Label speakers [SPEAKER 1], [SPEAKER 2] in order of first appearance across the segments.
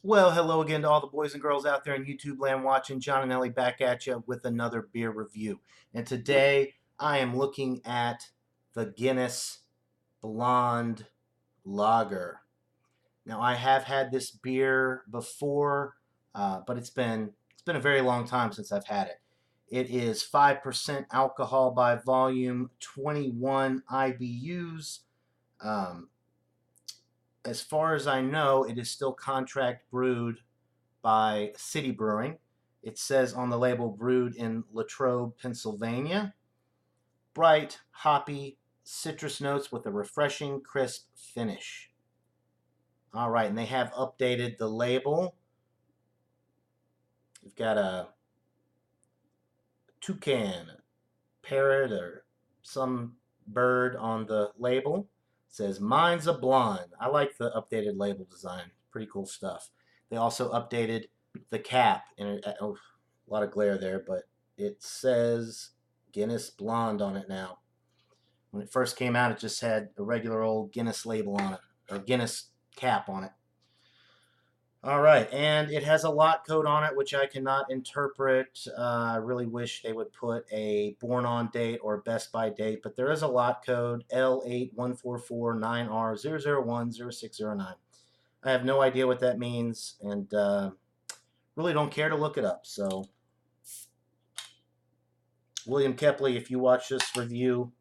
[SPEAKER 1] Well, hello again to all the boys and girls out there in YouTube land watching. John and Ellie back at you with another beer review. And today I am looking at the Guinness Blonde Lager. Now I have had this beer before, but it's been a very long time since I've had it. It is 5% alcohol by volume, 21 IBUs. Um, as far as I know, it is still contract brewed by City Brewing. It says on the label brewed in Latrobe, Pennsylvania. Bright, hoppy, citrus notes with a refreshing, crisp finish. All right, and they have updated the label. We've got a toucan, parrot, or some bird on the label. It says, "Mine's a blonde." I like the updated label design. Pretty cool stuff. They also updated the cap, and a lot of glare there, but it says Guinness Blonde on it now. When it first came out, it just had a regular old Guinness label on it, or Guinness cap on it. All right, and it has a lot code on it, which I cannot interpret. I really wish they would put a born on date or best by date, but there is a lot code L81449R0010609. I have no idea what that means, and really don't care to look it up. So, William Kepley, if you watch this review,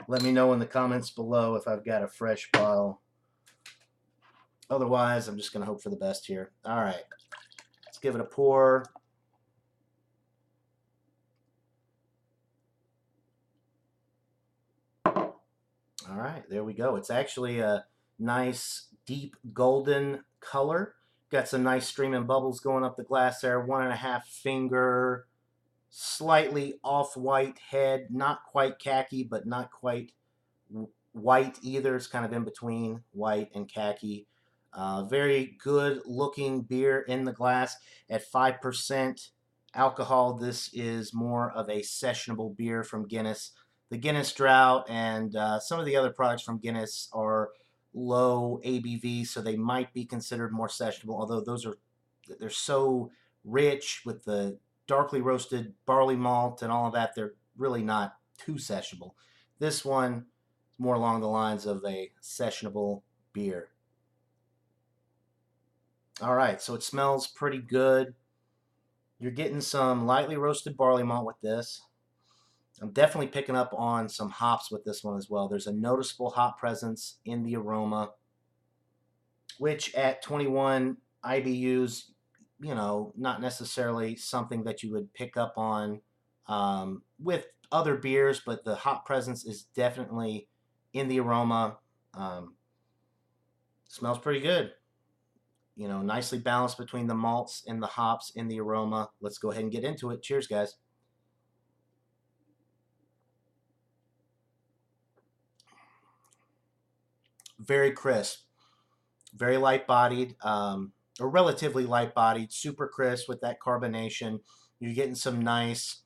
[SPEAKER 1] let me know in the comments below if I've got a fresh bottle. Otherwise, I'm just going to hope for the best here. All right, let's give it a pour. All right, there we go. It's actually a nice, deep golden color. Got some nice streaming bubbles going up the glass there. 1.5 finger, slightly off-white head. Not quite khaki, but not quite white either. It's kind of in between white and khaki. Very good looking beer in the glass at 5% alcohol. This is more of a sessionable beer from Guinness. The Guinness Drought and some of the other products from Guinness are low ABV, so they might be considered more sessionable, although they're so rich with the darkly roasted barley malt and all of that, they're really not too sessionable. This one is more along the lines of a sessionable beer. All right, so it smells pretty good. You're getting some lightly roasted barley malt with this. I'm definitely picking up on some hops with this one as well. There's a noticeable hop presence in the aroma, which at 21 IBUs, not necessarily something that you would pick up on with other beers, but the hop presence is definitely in the aroma. Smells pretty good. Nicely balanced between the malts and the hops in the aroma. Let's go ahead and get into it. Cheers, guys. Very crisp, very light-bodied, or relatively light-bodied, super crisp with that carbonation. You're getting some nice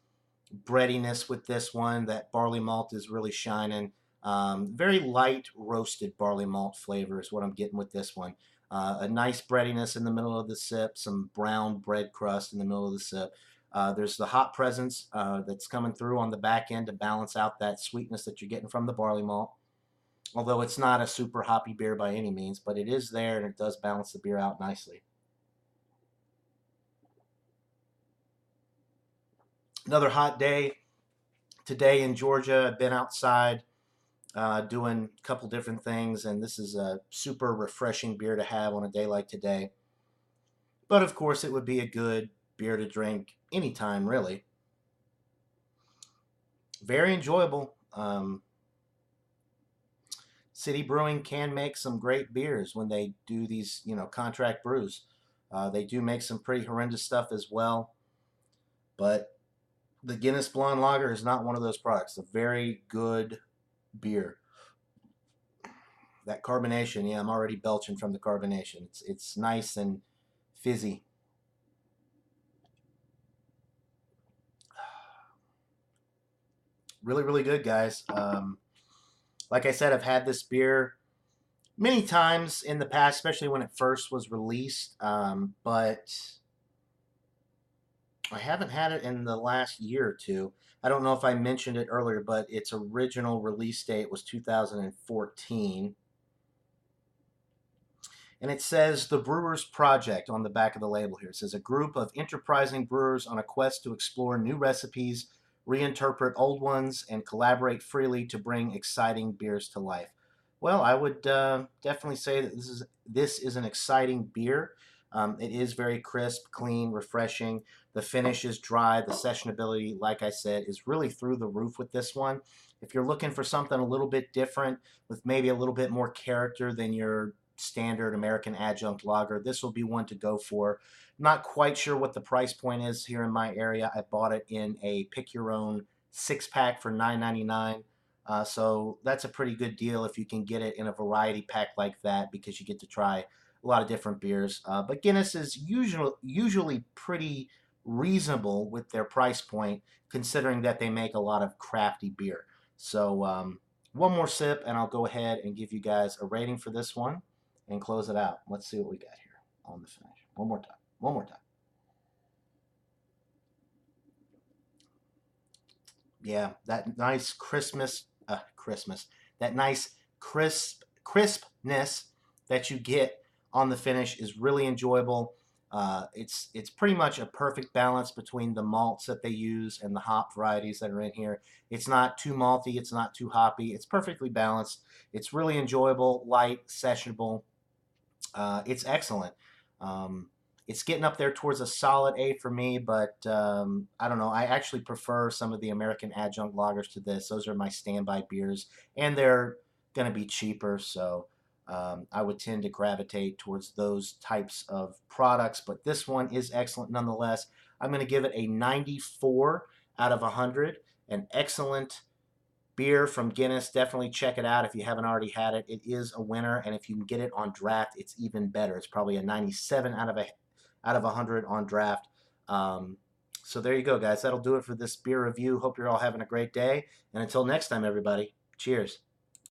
[SPEAKER 1] breadiness with this one. That barley malt is really shining. Very light roasted barley malt flavor is what I'm getting with this one. A nice breadiness in the middle of the sip, some brown bread crust in the middle of the sip. There's the hop presence that's coming through on the back end to balance out that sweetness that you're getting from the barley malt. Although it's not a super hoppy beer by any means, but it is there and it does balance the beer out nicely. Another hot day today in Georgia. I've been outside doing a couple different things, and this is a super refreshing beer to have on a day like today. But of course, it would be a good beer to drink anytime, really. Very enjoyable. City Brewing can make some great beers when they do these, contract brews. They do make some pretty horrendous stuff as well. But the Guinness Blonde Lager is not one of those products. It's a very good beer. That carbonation, yeah, I'm already belching from the carbonation. It's nice and fizzy. Really, really good, guys. Like I said, I've had this beer Many times in the past, especially when it first was released, but I haven't had it in the last year or two. I don't know if I mentioned it earlier, but its original release date was 2014. And it says the Brewers Project on the back of the label here. It says a group of enterprising brewers on a quest to explore new recipes, reinterpret old ones, and collaborate freely to bring exciting beers to life. Well, I would definitely say that this is an exciting beer. It is very crisp, clean, refreshing. The finish is dry. The sessionability, like I said, is really through the roof with this one. If you're looking for something a little bit different with maybe a little bit more character than your standard American adjunct lager, this will be one to go for. Not quite sure what the price point is here in my area. I bought it in a pick your own 6-pack for $9.99. So that's a pretty good deal if you can get it in a variety pack like that, because you get to try a lot of different beers. But Guinness is usually pretty reasonable with their price point, considering that they make a lot of crafty beer. So one more sip, and I'll go ahead and give you guys a rating for this one and close it out. Let's see what we got here on the finish. One more time. One more time. Yeah, that nice that nice crispness that you get on the finish is really enjoyable. It's pretty much a perfect balance between the malts that they use and the hop varieties that are in here. It's not too malty, it's not too hoppy. It's perfectly balanced. It's really enjoyable, light, sessionable. It's excellent. Um, it's getting up there towards a solid A for me, but I don't know. I actually prefer some of the American adjunct lagers to this. Those are my standby beers, and they're going to be cheaper, so I would tend to gravitate towards those types of products. But this one is excellent nonetheless. I'm going to give it a 94 out of 100. An excellent beer from Guinness. Definitely check it out if you haven't already had it. It is a winner, and if you can get it on draft, it's even better. It's probably a 97 out of 100 on draft. So there you go, guys. That'll do it for this beer review. Hope you're all having a great day, and until next time, everybody. Cheers.